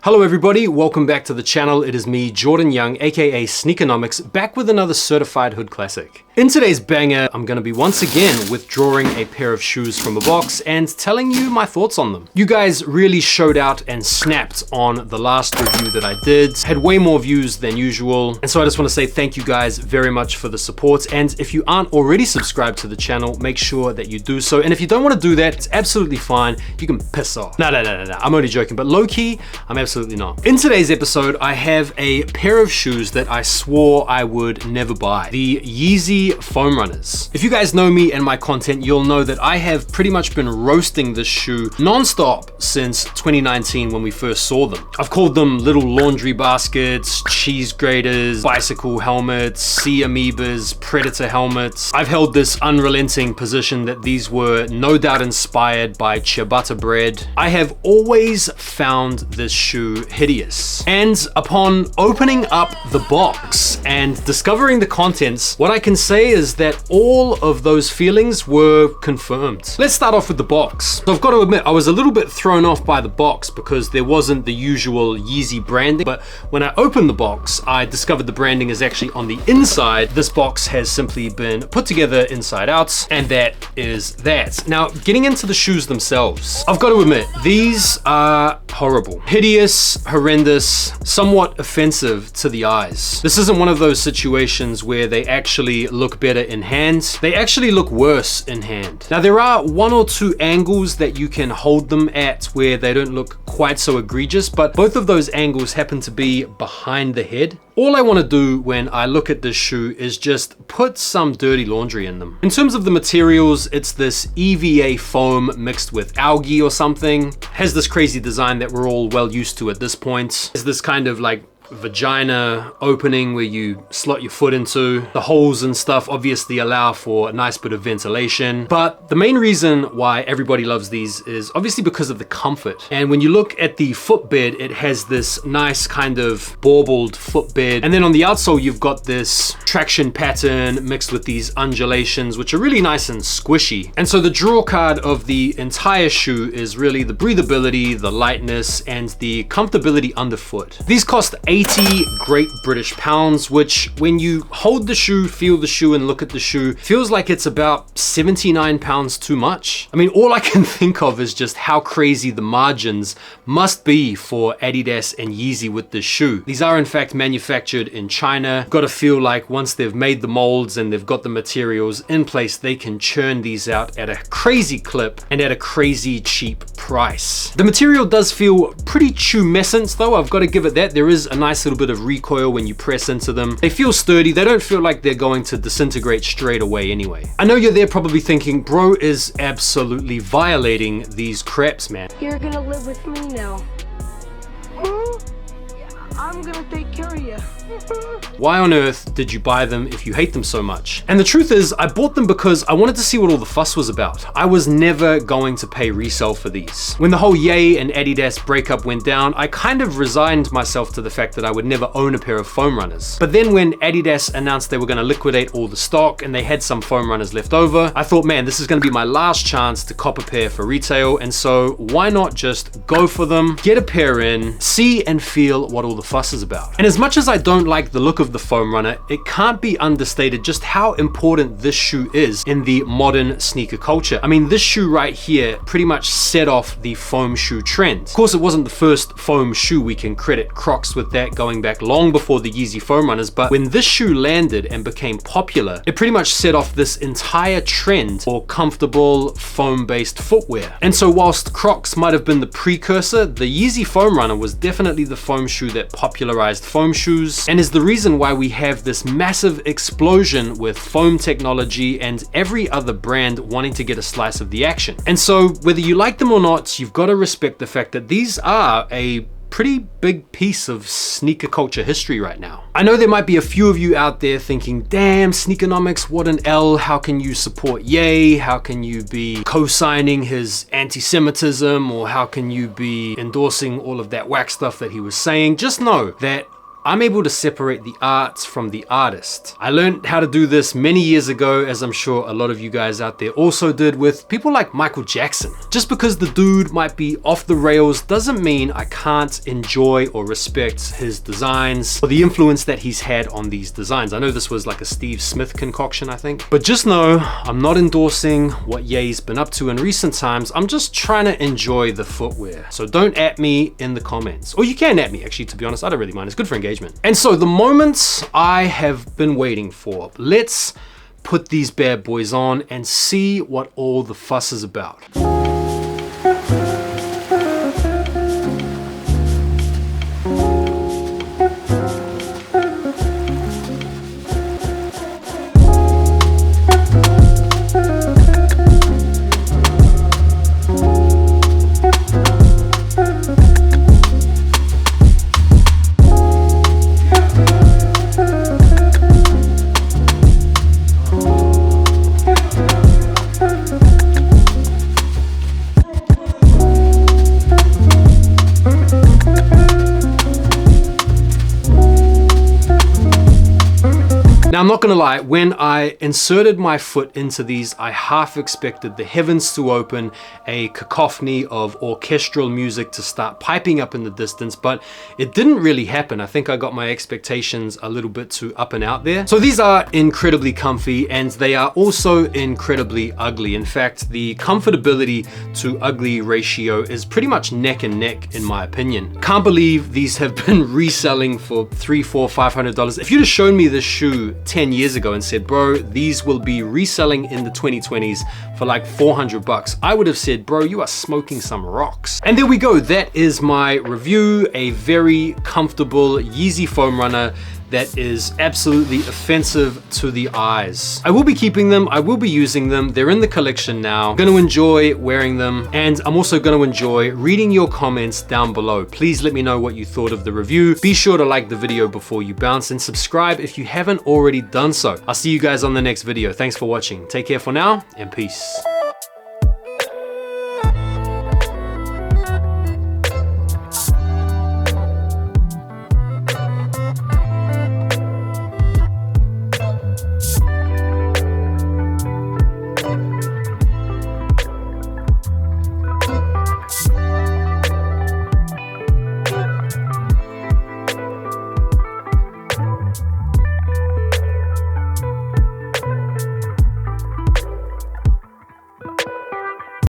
Hello everybody, welcome back to the channel. It is me, Jordan Young, aka Sneakernomics, back with another certified hood classic. In today's banger, I'm gonna be once again withdrawing a pair of shoes from a box and telling you my thoughts on them. You guys really showed out and snapped on the last review that I did. Had way more views than usual. And so I just wanna say thank you guys very much for the support. And if you aren't already subscribed to the channel, make sure that you do so. And if you don't wanna do that, it's absolutely fine. You can piss off. No, I'm only joking, but low key, I'm absolutely not. In today's episode, I have a pair of shoes that I swore I would never buy. The Yeezy foam runners. If you guys know me and my content, you'll know that I have pretty much been roasting this shoe non-stop since 2019 when we first saw them. I've called them little laundry baskets, cheese graters, bicycle helmets, sea amoebas, predator helmets. I've held this unrelenting position that these were no doubt inspired by ciabatta bread. I have always found this shoe hideous. And upon opening up the box and discovering the contents, what I can say is that all of those feelings were confirmed. Let's start off with the box. So I've got to admit, I was a little bit thrown off by the box because there wasn't the usual Yeezy branding, but when I opened the box, I discovered the branding is actually on the inside. This box has simply been put together inside out, and that is that. Now, getting into the shoes themselves, I've got to admit, these are horrible. Hideous, horrendous, somewhat offensive to the eyes. This isn't one of those situations where they actually look better in hand. They actually look worse in hand. Now, there are one or two angles that you can hold them at where they don't look quite so egregious, but both of those angles happen to be behind the head. All I want to do when I look at this shoe is just put some dirty laundry in them. In terms of the materials, it's this EVA foam mixed with algae or something. Has this crazy design that we're all well used to at this point. Is this kind of like vagina opening where you slot your foot into. The holes and stuff obviously allow for a nice bit of ventilation, but the main reason why everybody loves these is obviously because of the comfort. And when you look at the footbed, it has this nice kind of baubled footbed, and then on the outsole you've got this traction pattern mixed with these undulations which are really nice and squishy. And so the draw card of the entire shoe is really the breathability, the lightness, and the comfortability underfoot. These cost 80 great British pounds, which when you hold the shoe, feel the shoe, and look at the shoe, feels like it's about 79 pounds too much. I mean, all I can think of is just how crazy the margins must be for Adidas and Yeezy with this shoe. These are in fact manufactured in China. Got to feel like once they've made the molds and they've got the materials in place, they can churn these out at a crazy clip and at a crazy cheap price. The material does feel pretty tumescent though, I've got to give it that. There is a nice little bit of recoil when you press into them. They feel sturdy. They don't feel like they're going to disintegrate straight away anyway. I know you're there probably thinking, bro is absolutely violating these craps, man. You're gonna live with me now. I'm gonna take care of you. Why on earth did you buy them if you hate them so much? And the truth is, I bought them because I wanted to see what all the fuss was about. I was never going to pay resale for these. When the whole Ye and Adidas breakup went down, I kind of resigned myself to the fact that I would never own a pair of foam runners. But then when Adidas announced they were going to liquidate all the stock and they had some foam runners left over, I thought, man, this is going to be my last chance to cop a pair for retail. And so why not just go for them, get a pair in, see and feel what all the fuss is about. And as much as I don't like the look of the foam runner, it can't be understated just how important this shoe is in the modern sneaker culture. I mean, this shoe right here pretty much set off the foam shoe trend. Of course, it wasn't the first foam shoe. We can credit Crocs with that going back long before the Yeezy foam runners, but when this shoe landed and became popular, it pretty much set off this entire trend for comfortable foam-based footwear. And so whilst Crocs might have been the precursor, the Yeezy foam runner was definitely the foam shoe that popularized foam shoes and is the reason why we have this massive explosion with foam technology and every other brand wanting to get a slice of the action. And so whether you like them or not, you've got to respect the fact that these are a pretty big piece of sneaker culture history right now. I know there might be a few of you out there thinking, damn, Sneakernomics, what an L. How can you support Ye? How can you be co-signing his anti-Semitism? Or how can you be endorsing all of that whack stuff that he was saying? Just know that I'm able to separate the art from the artist. I learned how to do this many years ago, as I'm sure a lot of you guys out there also did with people like Michael Jackson. Just because the dude might be off the rails doesn't mean I can't enjoy or respect his designs or the influence that he's had on these designs. I know this was like a Steve Smith concoction, I think. But just know I'm not endorsing what Ye's been up to in recent times. I'm just trying to enjoy the footwear. So don't at me in the comments. Or you can at me, actually, to be honest. I don't really mind. It's good for engagement. And so the moments I have been waiting for. Let's put these bad boys on and see what all the fuss is about. Now, I'm not gonna lie, when I inserted my foot into these, I half expected the heavens to open, a cacophony of orchestral music to start piping up in the distance, but it didn't really happen. I think I got my expectations a little bit too up and out there. So these are incredibly comfy, and they are also incredibly ugly. In fact, the comfortability to ugly ratio is pretty much neck and neck, in my opinion. Can't believe these have been reselling for $300, $400, $500. If you'd have shown me this shoe 10 years ago and said, bro, these will be reselling in the 2020s for like 400 bucks, I would have said, bro, you are smoking some rocks. And there we go. That is my review. A very comfortable Yeezy foam runner that is absolutely offensive to the eyes. I will be keeping them. I will be using them. They're in the collection now. I'm gonna enjoy wearing them, and I'm also gonna enjoy reading your comments down below. Please let me know what you thought of the review. Be sure to like the video before you bounce, and subscribe if you haven't already done so. I'll see you guys on the next video. Thanks for watching. Take care for now, and peace.